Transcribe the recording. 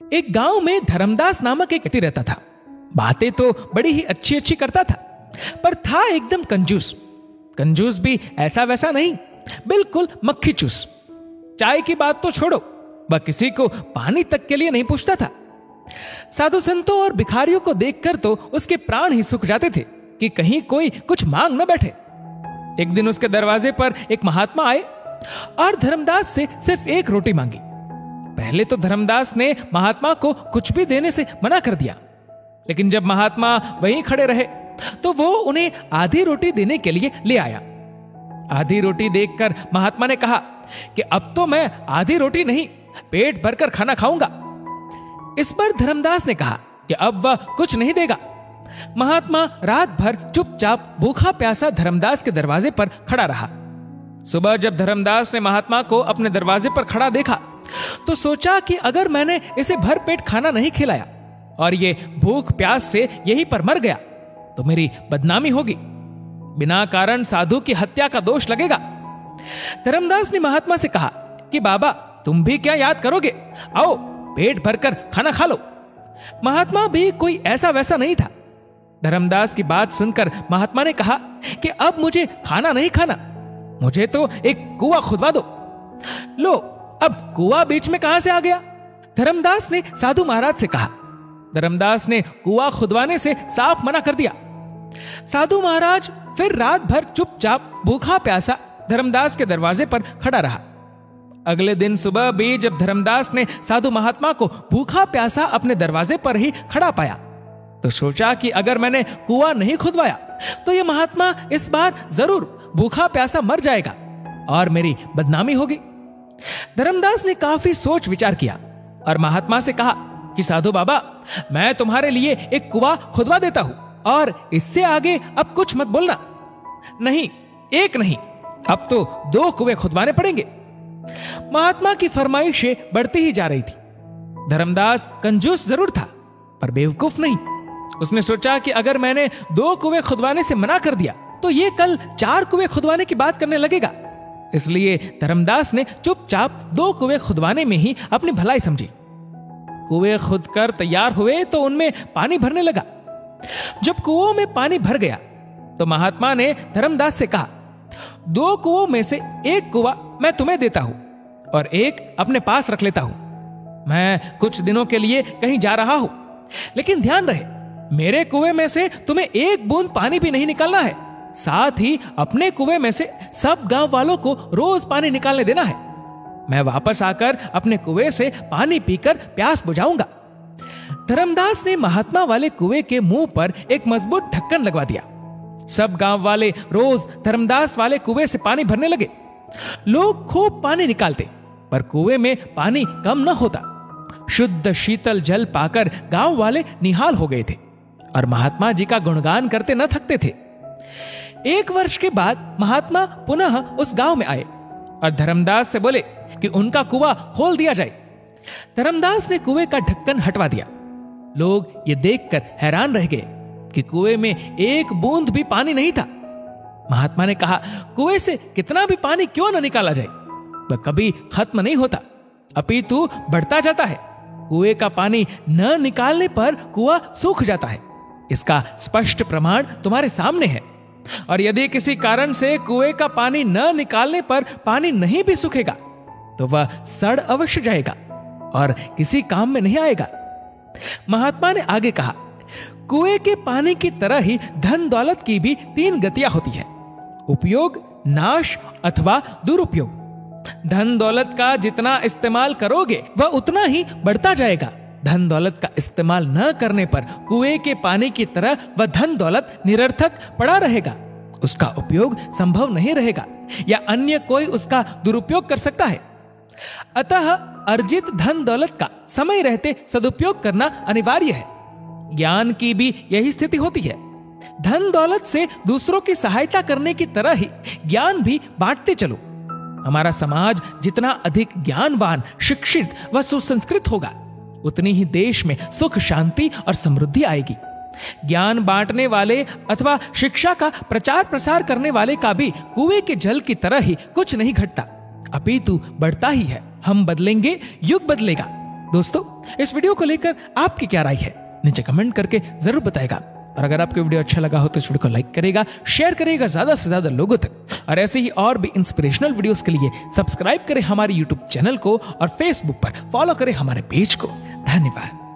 एक गांव में धर्मदास नामक एक व्यक्ति रहता था। बातें तो बड़ी ही अच्छी अच्छी करता था, पर था एकदम कंजूस। कंजूस भी ऐसा वैसा नहीं, बिल्कुल मक्खी चूस। चाय की बात तो छोड़ो, वह किसी को पानी तक के लिए नहीं पूछता था। साधु संतों और भिखारियों को देखकर तो उसके प्राण ही सूख जाते थे कि कहीं कोई कुछ मांग न बैठे। एक दिन उसके दरवाजे पर एक महात्मा आए और धर्मदास से सिर्फ एक रोटी मांगी। पहले तो धर्मदास ने महात्मा को कुछ भी देने से मना कर दिया, लेकिन जब महात्मा वहीं खड़े रहे तो वो उन्हें आधी रोटी देने के लिए ले आया। आधी रोटी देखकर महात्मा ने कहा कि अब तो मैं आधी रोटी नहीं, पेट भरकर खाना खाऊंगा। इस पर धर्मदास ने कहा कि अब वह कुछ नहीं देगा। महात्मा रात भर चुपचाप भूखा प्यासा धर्मदास के दरवाजे पर खड़ा रहा। सुबह जब धर्मदास ने महात्मा को अपने दरवाजे पर खड़ा देखा तो सोचा कि अगर मैंने इसे भर पेट खाना नहीं खिलाया और ये भूख प्यास से यहीं पर मर गया तो मेरी बदनामी होगी, बिना कारण साधु की हत्या का दोष लगेगा। धर्मदास ने महात्मा से कहा कि बाबा तुम भी क्या याद करोगे, आओ पेट भरकर खाना खा लो। महात्मा भी कोई ऐसा वैसा नहीं था। धर्मदास की बात सुनकर महात्मा ने कहा कि अब मुझे खाना नहीं खाना, मुझे तो एक कुआं खुदवा दो। लो, अब कुआं बीच में कहां से आ गया? धर्मदास ने साधु महाराज से कहा। धर्मदास ने कुआं खुदवाने से साफ मना कर दिया। साधु महाराज फिर रात भर चुपचाप भूखा प्यासा धर्मदास के दरवाजे पर खड़ा रहा। अगले दिन सुबह भी जब धर्मदास ने साधु महात्मा को भूखा प्यासा अपने दरवाजे पर ही खड़ा पाया तो सोचा कि अगर मैंने कुआं नहीं खुदवाया तो यह महात्मा इस बार जरूर भूखा प्यासा मर जाएगा और मेरी बदनामी होगी। धर्मदास ने काफी सोच विचार किया और महात्मा से कहा कि साधु बाबा मैं तुम्हारे लिए एक कुआं खुदवा देता हूं और इससे आगे अब कुछ मत बोलना। नहीं, एक नहीं, अब तो 2 कुएं खुदवाने पड़ेंगे। महात्मा की फरमाइशें बढ़ती ही जा रही थी। धर्मदास कंजूस जरूर था पर बेवकूफ नहीं। उसने सोचा कि अगर मैंने 2 कुएं खुदवाने से मना कर दिया तो ये कल 4 कुएं खुदवाने की बात करने लगेगा। इसलिए धर्मदास ने चुपचाप 2 कुएं खुदवाने में ही अपनी भलाई समझी। कुएं खुदकर तैयार हुए तो उनमें पानी भरने लगा। जब कुओं में पानी भर गया तो महात्मा ने धर्मदास से कहा 2 कुओं में से एक कुआं मैं तुम्हें देता हूं और एक अपने पास रख लेता हूं। मैं कुछ दिनों के लिए कहीं जा रहा हूं, लेकिन ध्यान रहे मेरे कुएं में से तुम्हें एक बूंद पानी भी नहीं निकालना है। साथ ही अपने कुएं में से सब गांव वालों को रोज पानी निकालने देना है। मैं वापस आकर अपने कुएं से पानी पीकर प्यास बुझाऊंगा। धर्मदास ने महात्मा वाले कुएं के मुंह पर एक मजबूत ढक्कन लगवा दिया। सब गांव वाले रोज धर्मदास वाले कुएं से पानी भरने लगे। लोग खूब पानी निकालते पर कुएं में पानी कम न होता। शुद्ध शीतल जल पाकर गांव वाले निहाल हो गए थे और महात्मा जी का गुणगान करते न थकते थे। 1 वर्ष के बाद महात्मा पुनः उस गांव में आए और धर्मदास से बोले कि उनका कुआं खोल दिया जाए। धर्मदास ने कुएं का ढक्कन हटवा दिया। लोग ये देखकर हैरान रह गए कि कुएं में एक बूंद भी पानी नहीं था। महात्मा ने कहा कुएं से कितना भी पानी क्यों न निकाला जाए, वह कभी खत्म नहीं होता, अपितु बढ़ता जाता है। कुएं का पानी न निकालने पर कुआं सूख जाता है। इसका स्पष्ट प्रमाण तुम्हारे सामने है। और यदि किसी कारण से कुएं का पानी न निकालने पर पानी नहीं भी सूखेगा तो वह सड़ अवश्य जाएगा और किसी काम में नहीं आएगा। महात्मा ने आगे कहा कुएं के पानी की तरह ही धन दौलत की भी 3 गतियां होती है, उपयोग, नाश अथवा दुरुपयोग। धन दौलत का जितना इस्तेमाल करोगे वह उतना ही बढ़ता जाएगा। धन दौलत का इस्तेमाल न करने पर कुएं के पानी की तरह वह धन दौलत निरर्थक पड़ा रहेगा। उसका उपयोग संभव नहीं रहेगा या अन्य कोई उसका दुरुपयोग कर सकता है। अतः अर्जित धन दौलत का समय रहते सदुपयोग करना अनिवार्य है। ज्ञान की भी यही स्थिति होती है। धन दौलत से दूसरों की सहायता करने की तरह ही ज्ञान भी बांटते चलो। हमारा समाज जितना अधिक ज्ञानवान, शिक्षित व सुसंस्कृत होगा उतनी ही देश में सुख, शांति और समृद्धि आएगी। ज्ञान बांटने वाले अथवा शिक्षा का प्रचार प्रसार करने वाले का भी कुएं के जल की तरह ही कुछ नहीं घटता, अपितु बढ़ता ही है। हम बदलेंगे, युग बदलेगा। दोस्तों, इस वीडियो को लेकर आपकी क्या राय है नीचे कमेंट करके जरूर बताएगा। और अगर आपको वीडियो अच्छा लगा हो तो इस वीडियो को लाइक करेगा, शेयर करेगा ज्यादा से ज्यादा लोगों तक। और ऐसे ही और भी इंस्पिरेशनल वीडियोस के लिए सब्सक्राइब करें हमारे यूट्यूब चैनल को और फेसबुक पर फॉलो करें हमारे पेज को। धन्यवाद।